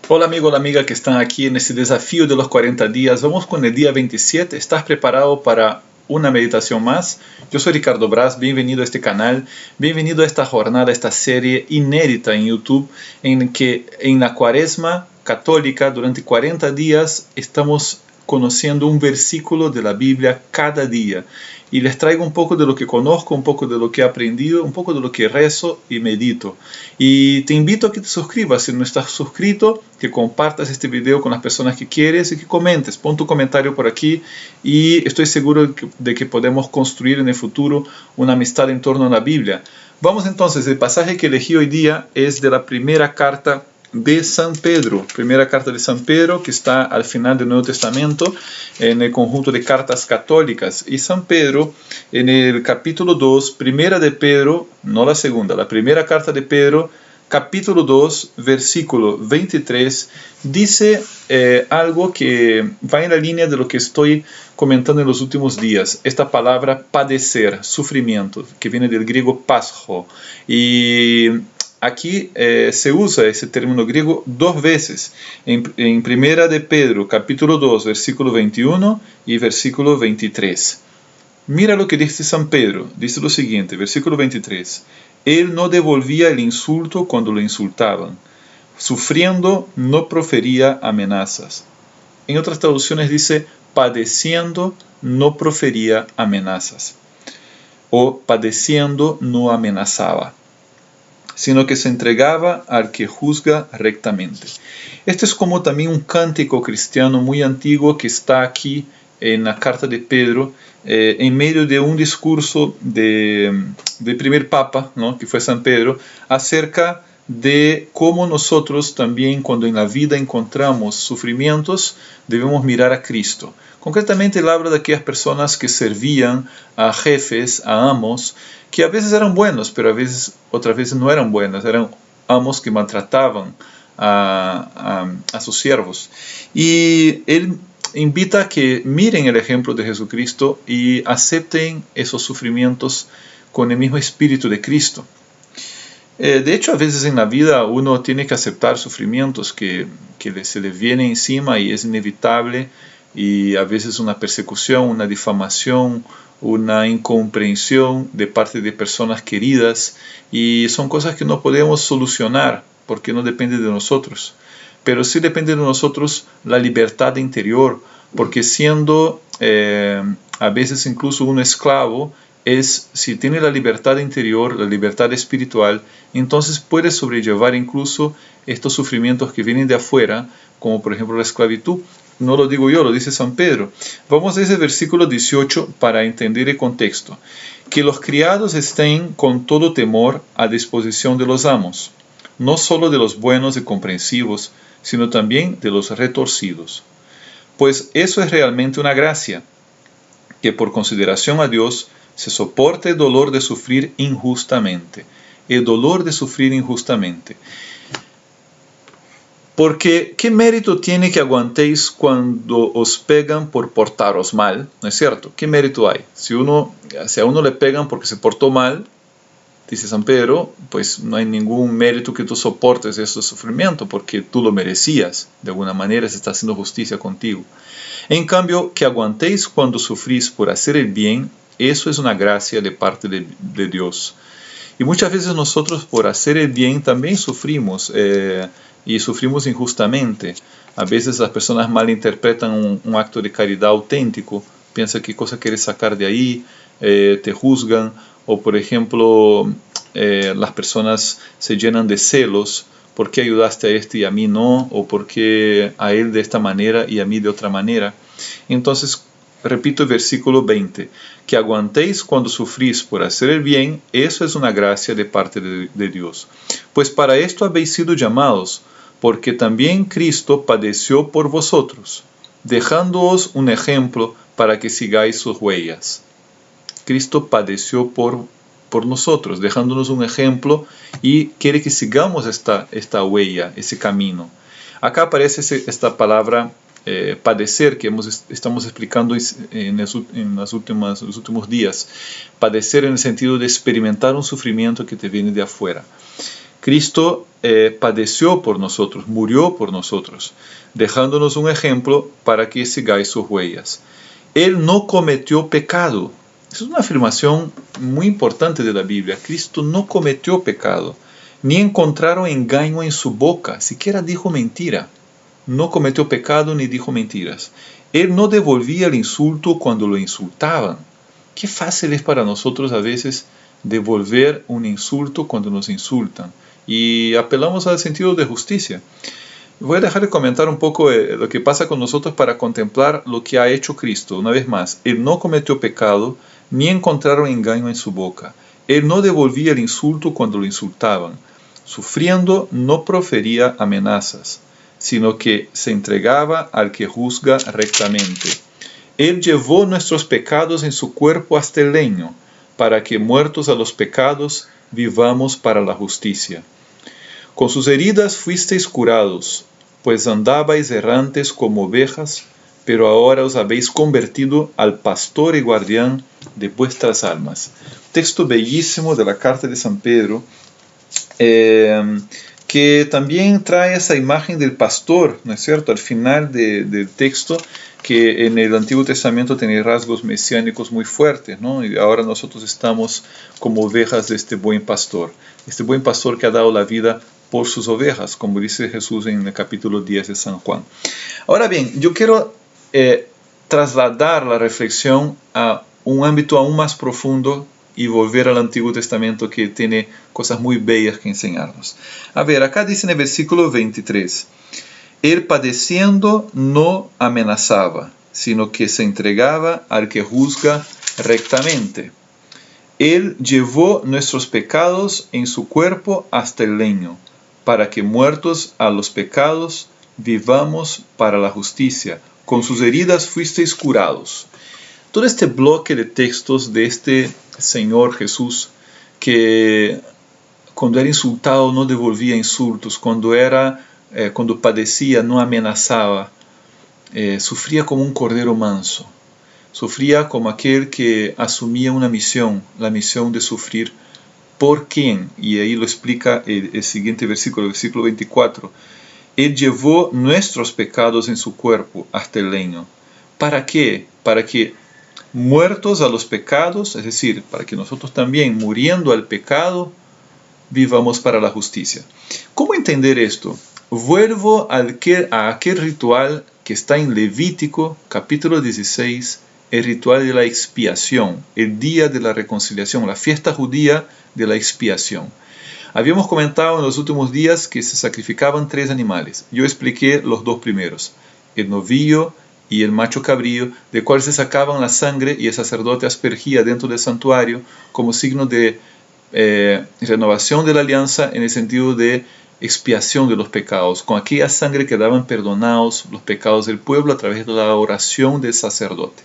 Hola amigo, hola amiga que están aquí en este desafío de los 40 días. Vamos con el día 27. ¿Estás preparado para una meditación más? Yo soy Ricardo Braz, bienvenido a este canal, bienvenido a esta jornada, a esta serie inédita en YouTube, en que en la Cuaresma católica, durante 40 días, estamos conociendo un versículo de la Biblia cada día. Y les traigo un poco de lo que conozco, un poco de lo que he aprendido, un poco de lo que rezo y medito. Y te invito a que te suscribas si no estás suscrito, que compartas este video con las personas que quieres y que comentes. Pon tu comentario por aquí y estoy seguro de que podemos construir en el futuro una amistad en torno a la Biblia. Vamos entonces, el pasaje que elegí hoy día es de la primera carta de San Pedro, primera carta de San Pedro, que está al final del Nuevo Testamento en el conjunto de cartas católicas. Y San Pedro, en el capítulo 2, primera de Pedro, no la segunda, la primera carta de Pedro, capítulo 2, versículo 23, dice algo que va en la línea de lo que estoy comentando en los últimos días. Esta palabra padecer, sufrimiento, que viene del griego pasjo. Y aquí se usa ese término griego dos veces, en primera de Pedro, capítulo 2, versículo 21 y versículo 23. Mira lo que dice San Pedro, dice lo siguiente, versículo 23. Él no devolvía el insulto cuando lo insultaban, sufriendo no profería amenazas. En otras traducciones dice, padeciendo no profería amenazas, o padeciendo no amenazaba, sino que se entregaba al que juzga rectamente. Este es como también un cántico cristiano muy antiguo que está aquí en la carta de Pedro, en medio de un discurso del primer papa, ¿no?, que fue San Pedro, acerca de cómo nosotros también, cuando en la vida encontramos sufrimientos, debemos mirar a Cristo. Concretamente él habla de aquellas personas que servían a jefes, a amos, que a veces eran buenos, pero otras veces no eran buenos, eran amos que maltrataban a sus siervos. Y él invita a que miren el ejemplo de Jesucristo y acepten esos sufrimientos con el mismo espíritu de Cristo. De hecho, a veces en la vida uno tiene que aceptar sufrimientos que se le vienen encima y es inevitable, y a veces una persecución, una difamación, una incomprensión de parte de personas queridas, y son cosas que no podemos solucionar porque no depende de nosotros. Pero sí depende de nosotros la libertad interior, porque siendo a veces incluso un esclavo, si tiene la libertad interior, la libertad espiritual, entonces puede sobrellevar incluso estos sufrimientos que vienen de afuera, como por ejemplo la esclavitud. No lo digo yo, lo dice San Pedro. Vamos a ese versículo 18 para entender el contexto. Que los criados estén con todo temor a disposición de los amos, no solo de los buenos y comprensivos, sino también de los retorcidos. Pues eso es realmente una gracia, que por consideración a Dios se soporte el dolor de sufrir injustamente. El dolor de sufrir injustamente. Porque, ¿qué mérito tiene que aguantéis cuando os pegan por portaros mal? ¿No es cierto? ¿Qué mérito hay? Si a uno le pegan porque se portó mal, dice San Pedro, pues no hay ningún mérito que tú soportes ese sufrimiento, porque tú lo merecías. De alguna manera se está haciendo justicia contigo. En cambio, que aguantéis cuando sufrís por hacer el bien, eso es una gracia de parte de Dios. Y muchas veces nosotros por hacer el bien también sufrimos, y sufrimos injustamente. A veces las personas malinterpretan un acto de caridad auténtico, piensan qué cosa quieres sacar de ahí, te juzgan, o por ejemplo, las personas se llenan de celos, ¿por qué ayudaste a este y a mí no? O ¿por qué a él de esta manera y a mí de otra manera? Entonces, repito el versículo 20, que aguantéis cuando sufrís por hacer el bien, eso es una gracia de parte de Dios. Pues para esto habéis sido llamados, porque también Cristo padeció por vosotros, dejándoos un ejemplo para que sigáis sus huellas. Cristo padeció por nosotros, dejándonos un ejemplo, y quiere que sigamos esta huella, ese camino. Acá aparece esta palabra padecer, que estamos explicando en los últimos días. Padecer en el sentido de experimentar un sufrimiento que te viene de afuera. Cristo padeció por nosotros, murió por nosotros, dejándonos un ejemplo para que sigáis sus huellas. Él no cometió pecado. Es una afirmación muy importante de la Biblia. Cristo no cometió pecado, ni encontraron engaño en su boca, siquiera dijo mentira. No cometió pecado ni dijo mentiras. Él no devolvía el insulto cuando lo insultaban. Qué fácil es para nosotros a veces devolver un insulto cuando nos insultan. Y apelamos al sentido de justicia. Voy a dejar de comentar un poco lo que pasa con nosotros para contemplar lo que ha hecho Cristo. Una vez más, Él no cometió pecado, ni encontraron engaño en su boca. Él no devolvía el insulto cuando lo insultaban. Sufriendo, no profería amenazas, sino que se entregaba al que juzga rectamente. Él llevó nuestros pecados en su cuerpo hasta el leño, para que muertos a los pecados, vivamos para la justicia. Con sus heridas fuisteis curados, pues andabais errantes como ovejas, pero ahora os habéis convertido al pastor y guardián de vuestras almas. Texto bellísimo de la carta de San Pedro, que también trae esa imagen del pastor, ¿no es cierto?, al final del texto, que en el Antiguo Testamento tiene rasgos mesiánicos muy fuertes, ¿no? Y ahora nosotros estamos como ovejas de este buen pastor que ha dado la vida por sus ovejas, como dice Jesús en el capítulo 10 de San Juan. Ahora bien, yo quiero trasladar la reflexión a un ámbito aún más profundo y volver al Antiguo Testamento, que tiene cosas muy bellas que enseñarnos. A ver, acá dice en el versículo 23, Él padeciendo no amenazaba, sino que se entregaba al que juzga rectamente. Él llevó nuestros pecados en su cuerpo hasta el leño, para que muertos a los pecados, vivamos para la justicia. Con sus heridas fuisteis curados. Todo este bloque de textos de este Señor Jesús, que cuando era insultado no devolvía insultos, cuando padecía no amenazaba, sufría como un cordero manso, sufría como aquel que asumía una misión, la misión de sufrir. ¿Por quién? Y ahí lo explica el siguiente versículo, el versículo 24. Él llevó nuestros pecados en su cuerpo hasta el leño. ¿Para qué? Para que muertos a los pecados, es decir, para que nosotros también, muriendo al pecado, vivamos para la justicia. ¿Cómo entender esto? Vuelvo a aquel ritual que está en Levítico, capítulo 16, el ritual de la expiación, el día de la reconciliación, la fiesta judía de la expiación. Habíamos comentado en los últimos días que se sacrificaban 3 animales. Yo expliqué los 2 primeros, el novillo y el macho cabrío, de cual se sacaban la sangre y el sacerdote aspergía dentro del santuario como signo de renovación de la alianza, en el sentido de expiación de los pecados. Con aquella sangre quedaban perdonados los pecados del pueblo a través de la oración del sacerdote.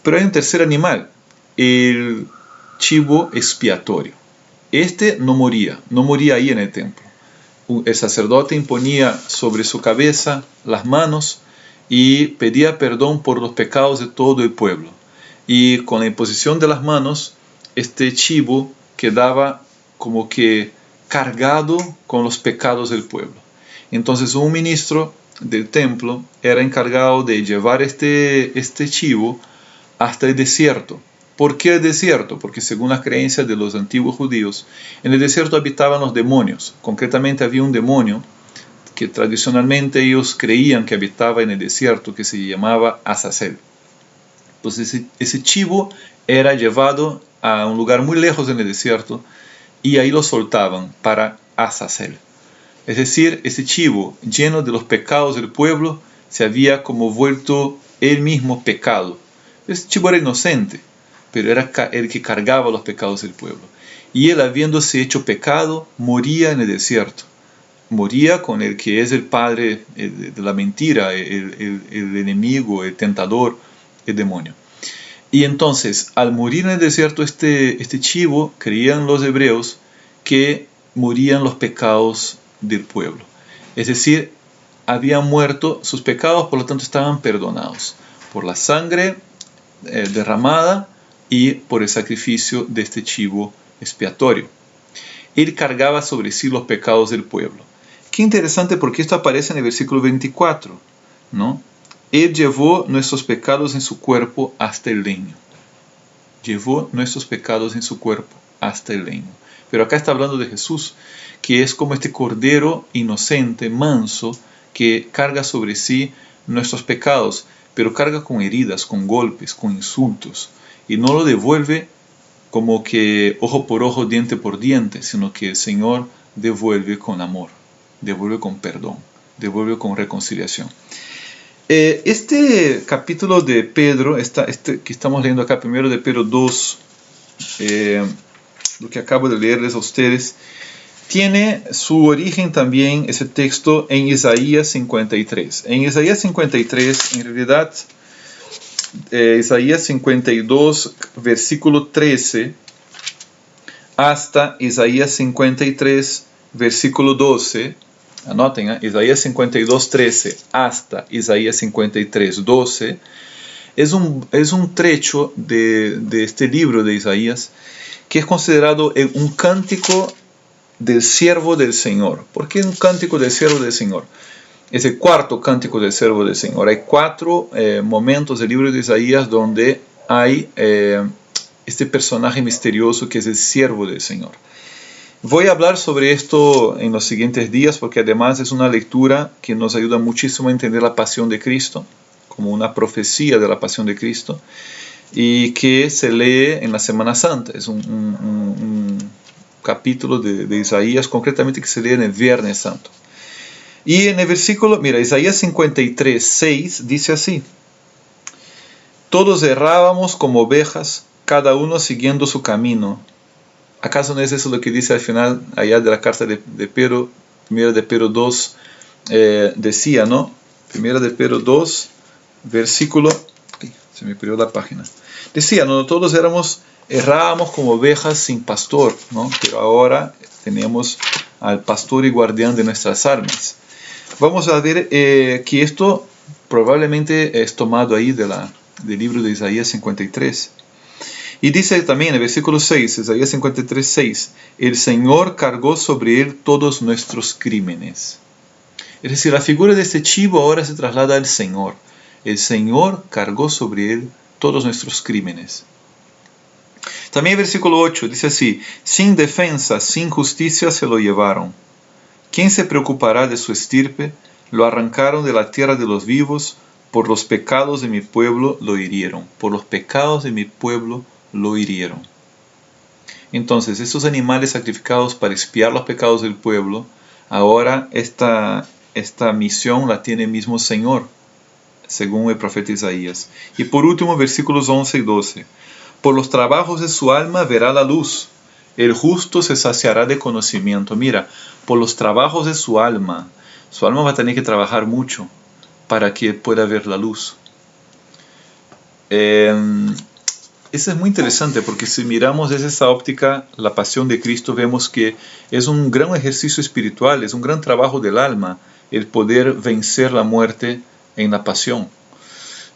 Pero hay un tercer animal, el chivo expiatorio. Este no moría ahí en el templo. El sacerdote imponía sobre su cabeza las manos y pedía perdón por los pecados de todo el pueblo. Y con la imposición de las manos, este chivo quedaba como que cargado con los pecados del pueblo. Entonces un ministro del templo era encargado de llevar este chivo hasta el desierto. ¿Por qué el desierto? Porque según las creencias de los antiguos judíos, en el desierto habitaban los demonios. Concretamente había un demonio que tradicionalmente ellos creían que habitaba en el desierto, que se llamaba Azazel. Entonces ese chivo era llevado a un lugar muy lejos en el desierto y ahí lo soltaban para Azazel. Es decir, ese chivo lleno de los pecados del pueblo se había como vuelto él mismo pecado. Ese chivo era inocente, pero era el que cargaba los pecados del pueblo. Y él, habiéndose hecho pecado, moría en el desierto. Moría con el que es el padre de la mentira, el enemigo, el tentador, el demonio. Y entonces, al morir en el desierto este chivo, creían los hebreos que morían los pecados del pueblo. Es decir, habían muerto sus pecados, por lo tanto estaban perdonados por la sangre derramada y por el sacrificio de este chivo expiatorio. Él cargaba sobre sí los pecados del pueblo. Qué interesante porque esto aparece en el versículo 24, ¿no? Él llevó nuestros pecados en su cuerpo hasta el leño. Llevó nuestros pecados en su cuerpo hasta el leño. Pero acá está hablando de Jesús, que es como este cordero inocente, manso, que carga sobre sí nuestros pecados, pero carga con heridas, con golpes, con insultos, y no lo devuelve como que ojo por ojo, diente por diente, sino que el Señor devuelve con amor, devuelve con perdón, devuelve con reconciliación. Este capítulo de Pedro, que estamos leyendo acá, primero de Pedro 2, lo que acabo de leerles a ustedes, tiene su origen también, ese texto, en Isaías 53. En Isaías 53, en realidad, Isaías 52, versículo 13, hasta Isaías 53, versículo 12, anoten, Isaías 52, 13 hasta Isaías 53, 12, es un trecho de este libro de Isaías que es considerado un cántico del siervo del Señor. ¿Por qué un cántico del siervo del Señor? Es el cuarto cántico del siervo del Señor. Hay 4 momentos del libro de Isaías donde hay este personaje misterioso que es el siervo del Señor. Voy a hablar sobre esto en los siguientes días porque además es una lectura que nos ayuda muchísimo a entender la pasión de Cristo, como una profecía de la pasión de Cristo, y que se lee en la Semana Santa. Es un capítulo de Isaías, concretamente que se lee en el Viernes Santo. Y en el versículo, mira, Isaías 53, 6 dice así: todos errábamos como ovejas, cada uno siguiendo su camino. ¿Acaso no es eso lo que dice al final, allá de la carta de Pedro, primera de Pedro 2, decía, ¿no? Primera de Pedro 2, versículo, se me perdió la página. Decía, ¿no? Todos errábamos como ovejas sin pastor, ¿no? Pero ahora tenemos al pastor y guardián de nuestras almas. Vamos a ver que esto probablemente es tomado ahí del libro de Isaías 53. Y dice también en el versículo 6, Isaías 53, 6, el Señor cargó sobre él todos nuestros crímenes. Es decir, la figura de este chivo ahora se traslada al Señor. El Señor cargó sobre él todos nuestros crímenes. También el versículo 8 dice así: sin defensa, sin justicia se lo llevaron. ¿Quién se preocupará de su estirpe? Lo arrancaron de la tierra de los vivos, por los pecados de mi pueblo lo hirieron. Por los pecados de mi pueblo lo hirieron. Entonces, estos animales sacrificados para expiar los pecados del pueblo, ahora esta misión la tiene el mismo Señor, según el profeta Isaías. Y por último, versículos 11 y 12. Por los trabajos de su alma verá la luz. El justo se saciará de conocimiento. Mira, por los trabajos de su alma va a tener que trabajar mucho para que pueda ver la luz. Eso es muy interesante porque si miramos desde esa óptica la pasión de Cristo, vemos que es un gran ejercicio espiritual, es un gran trabajo del alma el poder vencer la muerte en la pasión.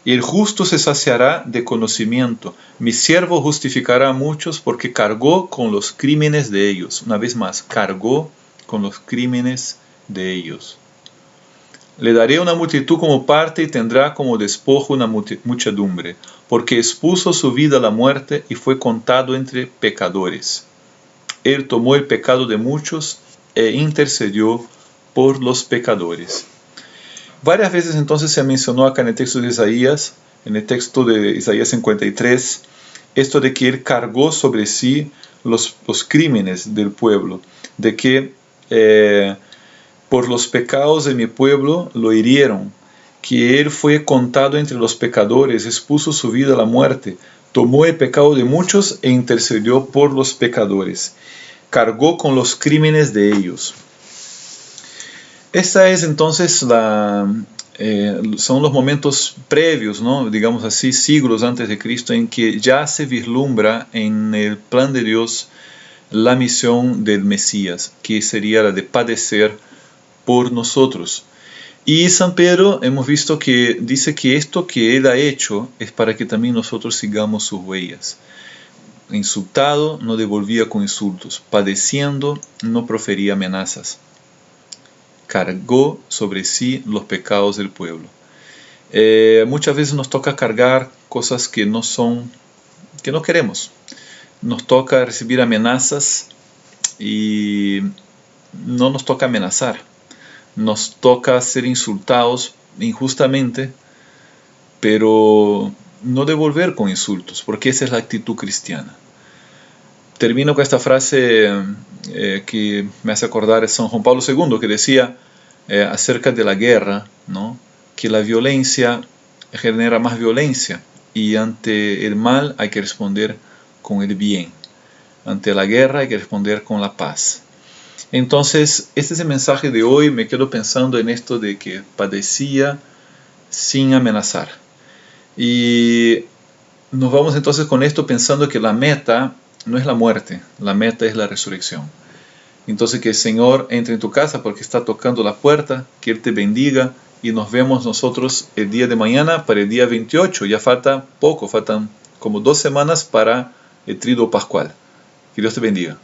Y el justo se saciará de conocimiento. Mi siervo justificará a muchos porque cargó con los crímenes de ellos. Una vez más, cargó con los crímenes de ellos. Le daré una multitud como parte y tendrá como despojo una muchedumbre, porque expuso su vida a la muerte y fue contado entre pecadores. Él tomó el pecado de muchos e intercedió por los pecadores. Varias veces entonces se mencionó acá en el texto de Isaías, en el texto de Isaías 53, esto de que él cargó sobre sí los crímenes del pueblo, de que por los pecados de mi pueblo lo hirieron, que él fue contado entre los pecadores, expuso su vida a la muerte, tomó el pecado de muchos e intercedió por los pecadores, cargó con los crímenes de ellos. Esta es entonces son los momentos previos, ¿no? Digamos así, siglos antes de Cristo, en que ya se vislumbra en el plan de Dios la misión del Mesías, que sería la de padecer por nosotros. Y San Pedro hemos visto que dice que esto que él ha hecho es para que también nosotros sigamos sus huellas. insultado, no devolvía con insultos. Padeciendo, no profería amenazas. Cargó sobre sí los pecados del pueblo. Muchas veces nos toca cargar cosas que no queremos. Nos toca recibir amenazas y no nos toca amenazar. Nos toca ser insultados injustamente, pero no devolver con insultos, porque esa es la actitud cristiana. Termino con esta frase que me hace acordar de San Juan Pablo II, que decía acerca de la guerra, ¿no?, que la violencia genera más violencia y ante el mal hay que responder con el bien. Ante la guerra hay que responder con la paz. Entonces, este es el mensaje de hoy. Me quedo pensando en esto de que padecía sin amenazar. Y nos vamos entonces con esto pensando que la meta no es la muerte, la meta es la resurrección. Entonces que el Señor entre en tu casa porque está tocando la puerta, que Él te bendiga y nos vemos nosotros el día de mañana para el día 28. Ya falta poco, faltan como 2 semanas para el Tríduo Pascual. Que Dios te bendiga.